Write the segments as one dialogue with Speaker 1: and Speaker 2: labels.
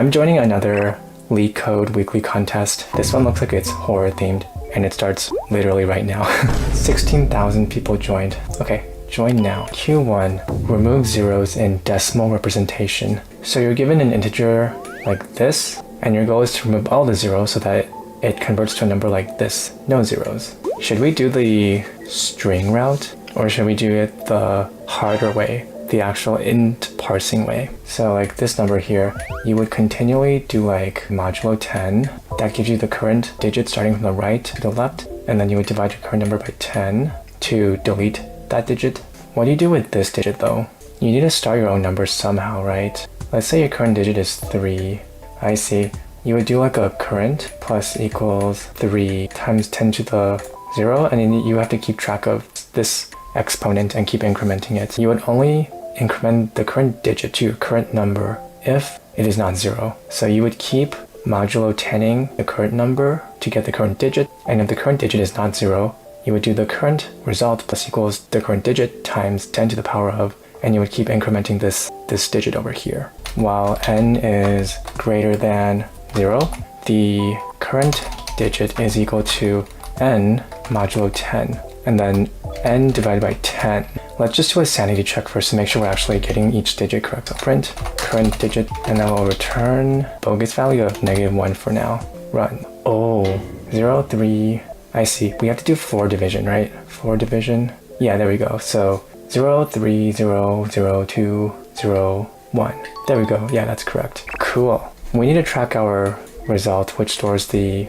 Speaker 1: I'm joining another Leetcode weekly contest. This one looks like it's horror themed and it starts literally right now. 16,000 people joined. Okay, join now. Q1, remove zeros in decimal representation. So you're given an integer like this, and your goal is to remove all the zeros so that it converts to a number like this, no zeros. Should we do the string route, or should we do it the harder way, the actual int parsing way? So like this number here, you would continually do like modulo 10. That gives you the current digit starting from the right to the left, and then you would divide your current number by 10 to delete that digit. What do you do with this digit though? You need to start your own number somehow, right? Let's say your current digit is 3. I see. You would do like a current plus equals 3 times 10 to the 0, and then you have to keep track of this exponent and keep incrementing it. You would only increment the current digit to your current number if it is not 0. So you would keep modulo 10ing the current number to get the current digit, and if the current digit is not 0, you would do the current result plus equals the current digit times 10 to the power of, and you would keep incrementing this digit over here. While n is greater than 0, the current digit is equal to n modulo 10, and then n divided by 10. Let's just do a sanity check first to make sure we're actually getting each digit correct. So print current digit, and then we'll return bogus value of -1 for now. Run. Oh, 0, 3. I see. We have to do floor division, right? Floor division. Yeah, there we go. So 0, 3, 0, 0, 2, 0, 1. There we go. Yeah, that's correct. Cool. We need to track our result, which stores the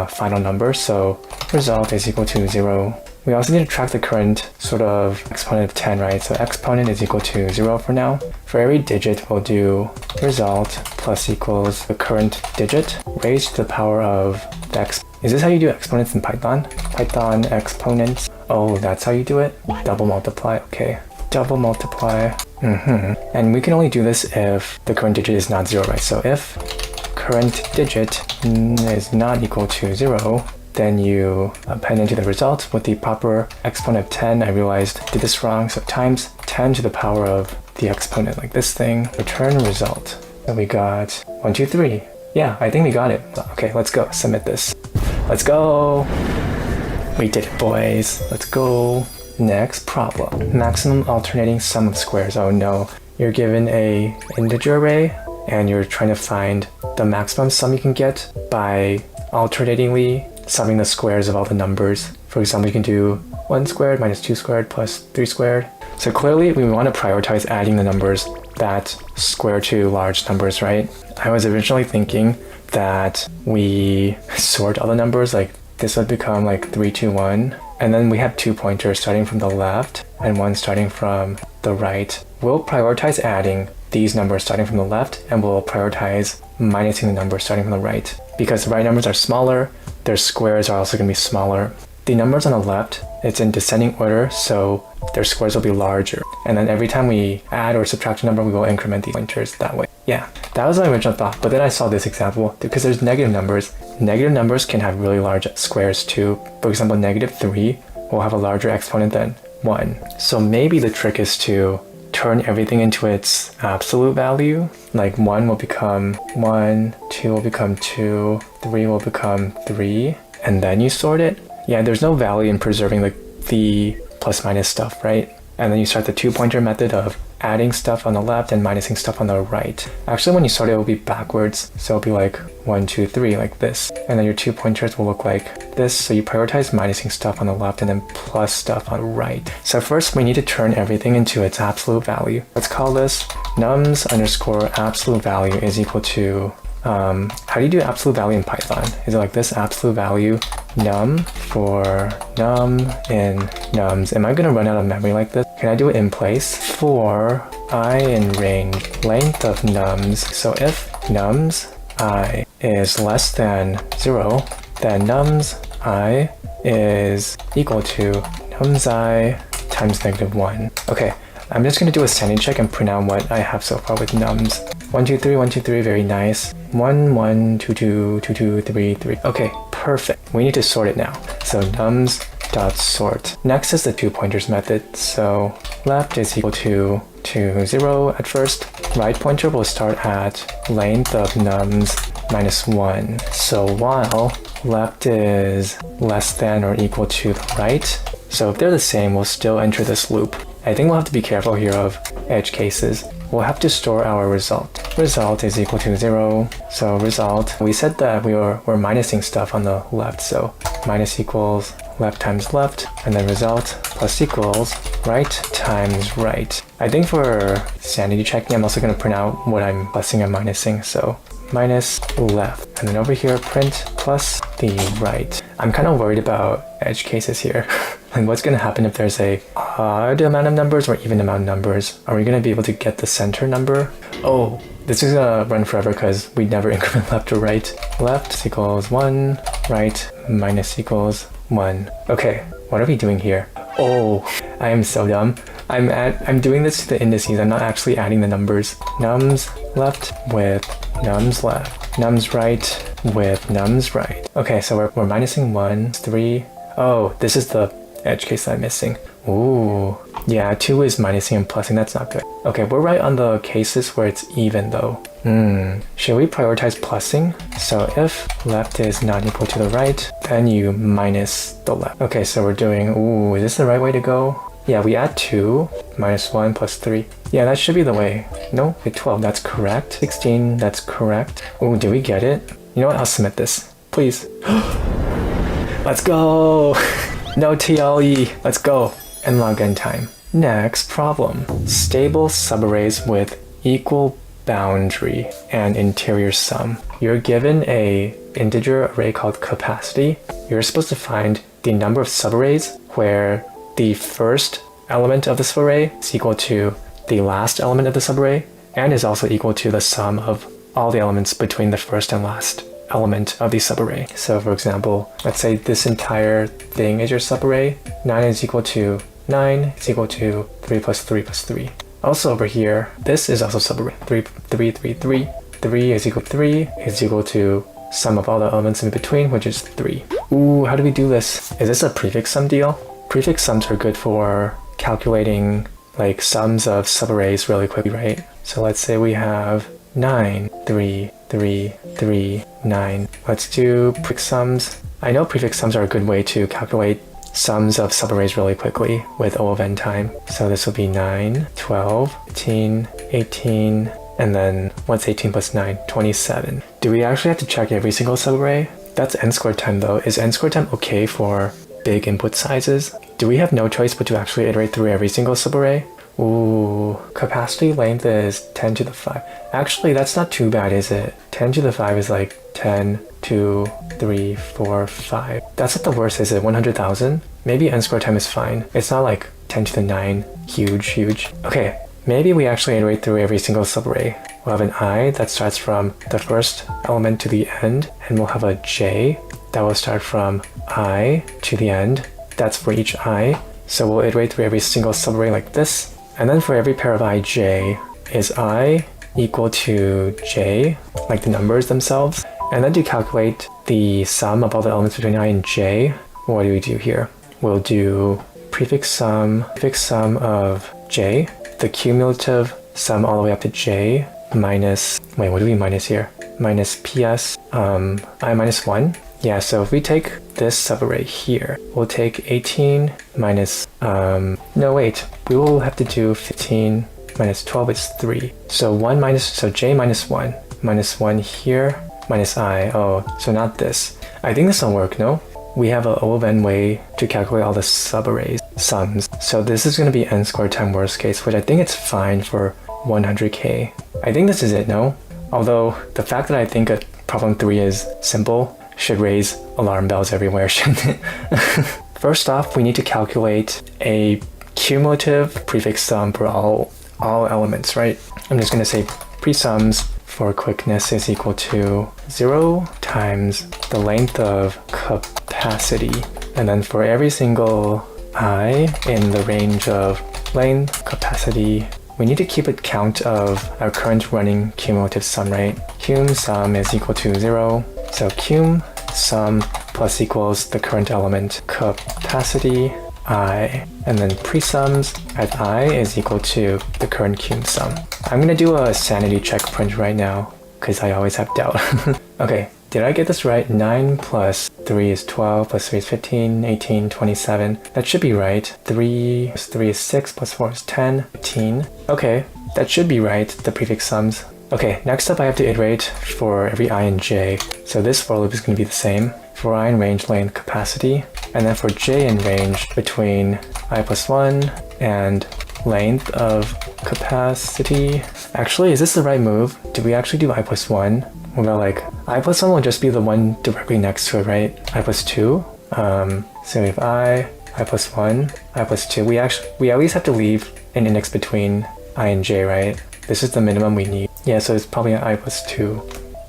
Speaker 1: final number. So result is equal to 0. We also need to track the current sort of exponent of 10, right? So exponent is equal to 0 for now. For every digit, we'll do result plus equals the current digit raised to the power of the exponent. Is this how you do exponents in Python? Python exponents. Oh, that's how you do it? Double multiply. Okay. Double multiply. And we can only do this if the current digit is not 0, right? So if current digit is not equal to 0, then you append into the result with the proper exponent of 10. I realized I did this wrong, so times 10 to the power of the exponent, like this thing. Return result. So we got 1, 2, 3. Yeah, I think we got it. Okay, let's go. Submit this. Let's go. We did it, boys. Let's go. Next problem. Maximum alternating sum of squares. Oh no. You're given a integer array, and you're trying to find the maximum sum you can get by alternatingly summing the squares of all the numbers. For example, you can do 1 squared minus 2 squared plus 3 squared. So clearly we want to prioritize adding the numbers that square to large numbers, right? I was originally thinking that we sort all the numbers, like this would become like 3, 2, 1. And then we have 2 pointers starting from the left and 1 starting from the right. We'll prioritize adding these numbers starting from the left, and we'll prioritize minusing the numbers starting from the right. Because the right numbers are smaller, their squares are also going to be smaller. The numbers on the left, it's in descending order, so their squares will be larger. And then every time we add or subtract a number, we will increment the pointers that way. Yeah, that was my original thought, but then I saw this example because there's negative numbers. Negative numbers can have really large squares too. For example, -3 will have a larger exponent than 1. So maybe the trick is to turn everything into its absolute value. Like 1 will become 1, 2 will become 2, 3 will become 3, and then you sort it. Yeah, there's no value in preserving the plus minus stuff, right? And then you start the 2-pointer method of adding stuff on the left and minusing stuff on the right. Actually, when you start it will be backwards. So it'll be like 1, 2, 3, like this. And then your 2 pointers will look like this. So you prioritize minusing stuff on the left and then plus stuff on the right. So first we need to turn everything into its absolute value. Let's call this nums underscore absolute value is equal to, how do you do absolute value in Python? Is it like this? Absolute value num for num in nums. Am I going to run out of memory like this? Can I do it in place? For I in range length of nums. So if nums I is less than 0, then nums I is equal to nums I times -1. Okay, I'm just going to do a sanity check and print out what I have so far with nums. 1, 2, 3, 1, 2, 3, very nice. 1, 1, 2, 2, 2, 2, 3, 3. Okay, perfect. We need to sort it now. So nums dot sort. Next is the 2 pointers method. So left is equal to to 0 at first. Right pointer will start at length of nums minus 1. So while left is less than or equal to the right, so if they're the same, we'll still enter this loop. I think we'll have to be careful here of edge cases. We'll have to store our result. Result is equal to 0. So result, we said that we're minusing stuff on the left. So minus equals left times left, and then result plus equals right times right. I think for sanity checking, I'm also going to print out what I'm plusing and minusing. So minus left, and then over here print plus the right. I'm kind of worried about edge cases here. And what's going to happen if there's a odd amount of numbers or even amount of numbers? Are we going to be able to get the center number? Oh, this is going to run forever because we never increment left or right. Left equals 1, right minus equals 1. Okay, what are we doing here? Oh, I am so dumb. I'm doing this to the indices. I'm not actually adding the numbers. Nums left with nums left. Nums right with nums right. Okay, so we're minusing 1, 3. Oh, this is the edge case that I'm missing. Ooh, yeah, 2 is minusing and plusing. That's not good. Okay, we're right on the cases where it's even though. Should we prioritize plusing? So if left is not equal to the right, then you minus the left. Okay, so we're doing, ooh, is this the right way to go? Yeah, we add 2, minus 1 plus 3. Yeah, that should be the way. No, 12, that's correct. 16, that's correct. Ooh, did we get it? You know what, I'll submit this. Please. Let's go! No TLE, let's go. And login time. Next problem. Stable subarrays with equal boundary and interior sum. You're given a integer array called capacity. You're supposed to find the number of subarrays where the first element of the subarray is equal to the last element of the subarray and is also equal to the sum of all the elements between the first and last element of the subarray. So for example, let's say this entire thing is your subarray. 9 is equal to 9 is equal to 3 plus 3 plus 3. Also over here, this is also subarray. 3 is equal to 3 is equal to sum of all the elements in between, which is 3. Ooh, how do we do this? Is this a prefix sum deal? Prefix sums are good for calculating like sums of subarrays really quickly, right? So let's say we have 9, 3, 3, 3, 9. Let's do prefix sums. I know prefix sums are a good way to calculate sums of subarrays really quickly with O of n time. So this will be 9, 12, 18, 18, and then what's 18 plus 9? 27. Do we actually have to check every single subarray? That's n squared time though. Is n squared time okay for big input sizes? Do we have no choice but to actually iterate through every single subarray? Ooh, capacity length is 10 to the 5. Actually, that's not too bad, is it? 10 to the 5 is like 10, 2, 3, 4, 5. That's not the worst, is it? 100,000? Maybe n squared time is fine. It's not like 10 to the 9. Huge. Okay, maybe we actually iterate through every single subarray. We'll have an I that starts from the first element to the end, and we'll have a j that will start from I to the end. That's for each I. So we'll iterate through every single subarray like this. And then for every pair of ij, is I equal to j, like the numbers themselves? And then to calculate the sum of all the elements between I and j, what do we do here? We'll do prefix sum of j, the cumulative sum all the way up to j, minus, wait, what do we minus here? Minus ps, I minus 1. Yeah, so if we take this subarray here, we'll take 18 minus, no wait, we will have to do 15 minus 12 is 3. So j minus 1, minus 1 here, minus I, oh, so not this. I think this will work, no? We have a O of n way to calculate all the subarrays, sums. So this is going to be n squared time worst case, which I think it's fine for 100k. I think this is it, no? Although the fact that I think problem 3 is simple should raise alarm bells everywhere, shouldn't it? First off, we need to calculate a cumulative prefix sum for all elements, right? I'm just going to say presums for quickness is equal to 0 times the length of capacity. And then for every single I in the range of length, capacity, we need to keep a count of our current running cumulative sum, right? Cum sum is equal to 0. So cum sum plus equals the current element capacity I, and then presums at I is equal to the current cum sum. I'm gonna do a sanity check print right now, because I always have doubt. Okay, did I get this right? 9 plus 3 is 12, plus 3 is 15, 18, 27. That should be right. 3 plus 3 is 6, plus 4 is 10, 15. Okay, that should be right, the prefix sums. Okay, next up I have to iterate for every I and j. So this for loop is going to be the same. For I in range, length, capacity. And then for j in range, between I plus 1 and length of capacity. Actually, is this the right move? Do we actually do I plus 1? Well, like, I plus 1 will just be the one directly next to it, right? I plus 2? So we have I plus 1, I plus 2. We at least have to leave an index between I and j, right? This is the minimum we need. Yeah, so it's probably an I plus 2.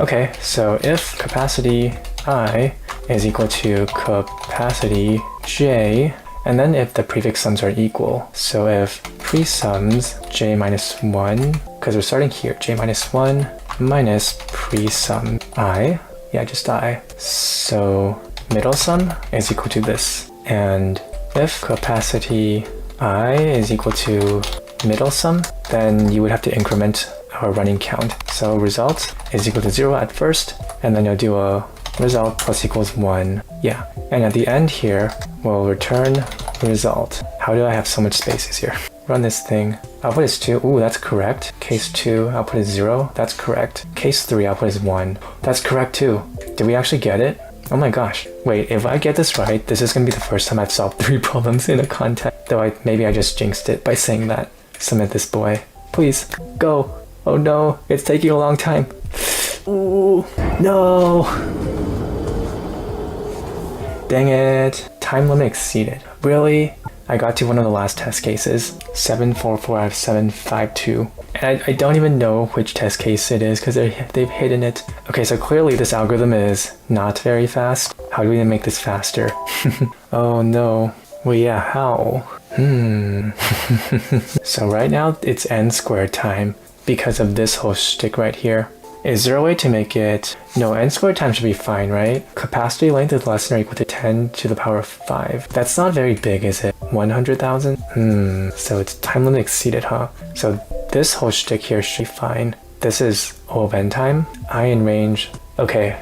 Speaker 1: Okay, so if capacity I is equal to capacity j, and then if the prefix sums are equal, so if presums j minus 1, because we're starting here, j minus 1 minus presum I, yeah, just I. So middle sum is equal to this. And if capacity I is equal to middle sum, then you would have to increment our running count. So result is equal to 0 at first, and then you'll do a result plus equals 1. Yeah, and at the end here, we'll return result. How do I have so much spaces here? Run this thing. Output is 2. Ooh, that's correct. Case 2, output is 0. That's correct. Case 3, output is 1. That's correct too. Did we actually get it? Oh my gosh. Wait, if I get this right, this is going to be the first time I've solved 3 problems in a content. Though maybe I just jinxed it by saying that. Submit this boy. Please, go. Oh no, it's taking a long time. Ooh, no. Dang it. Time limit exceeded. Really? I got to one of the last test cases. 744 out of 752. And I don't even know which test case it is because they've hidden it. Okay, so clearly this algorithm is not very fast. How do we make this faster? Oh no. Well, yeah, how? So right now it's n squared time because of this whole shtick right here. Is there a way to make it... No, n squared time should be fine, right? Capacity length is less than or equal to 10 to the power of 5. That's not very big, is it? 100,000? So it's time limit exceeded, huh? So this whole shtick here should be fine. This is O of n time. I in range. Okay.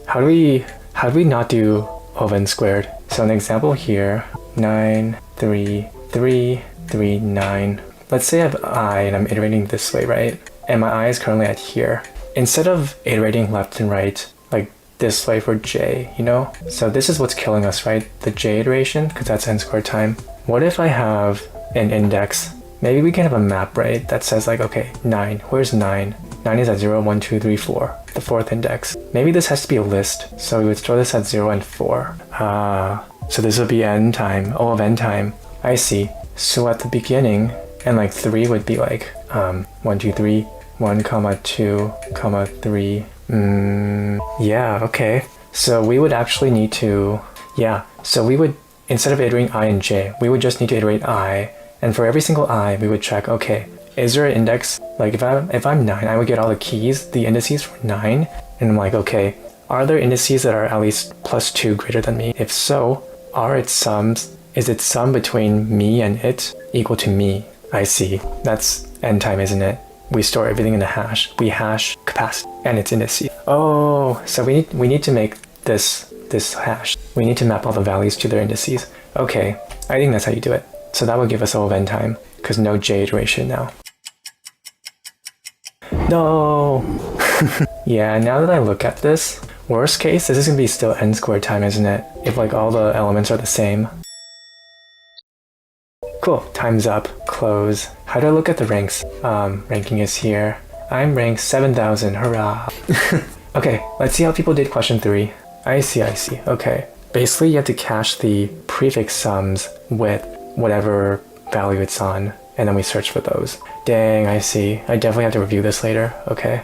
Speaker 1: How do we not do O of n squared? So an example here, 9, 3, 3, 3, 9. Let's say I have I and I'm iterating this way, right? And my I is currently at here. Instead of iterating left and right, like this way for j, you know? So this is what's killing us, right? The j iteration, because that's n squared time. What if I have an index? Maybe we can have a map, right? That says like, okay, 9, where's 9? 9 is at 0, 1, 2, 3, 4, the fourth index. Maybe this has to be a list, so we would store this at 0 and 4. So this would be n time, O of n time. I see. So at the beginning, and like 3 would be like 1, 2, 3, 1, 2, 3. Yeah, okay. So we would actually need to, so we would, instead of iterating I and j, we would just need to iterate I, and for every single I, we would check, okay, is there an index? Like if I'm 9, I would get all the keys, the indices for 9, and I'm like, okay, are there indices that are at least plus 2 greater than me? If so, are its sums, is its sum between me and it equal to me? I see. That's n time, isn't it? We store everything in a hash. We hash capacity and its indices. Oh, so we need to make this hash. We need to map all the values to their indices. Okay, I think that's how you do it. So that will give us O of n time, because no j iteration now. No! Yeah, now that I look at this, worst case, this is gonna be still n squared time, isn't it? If like all the elements are the same. Cool, time's up, close. How do I look at the ranks? Ranking is here. I'm ranked 7,000, hurrah! Okay, let's see how people did question 3. I see, okay. Basically, you have to cache the prefix sums with whatever value it's on, and then we search for those. Dang, I see. I definitely have to review this later, okay.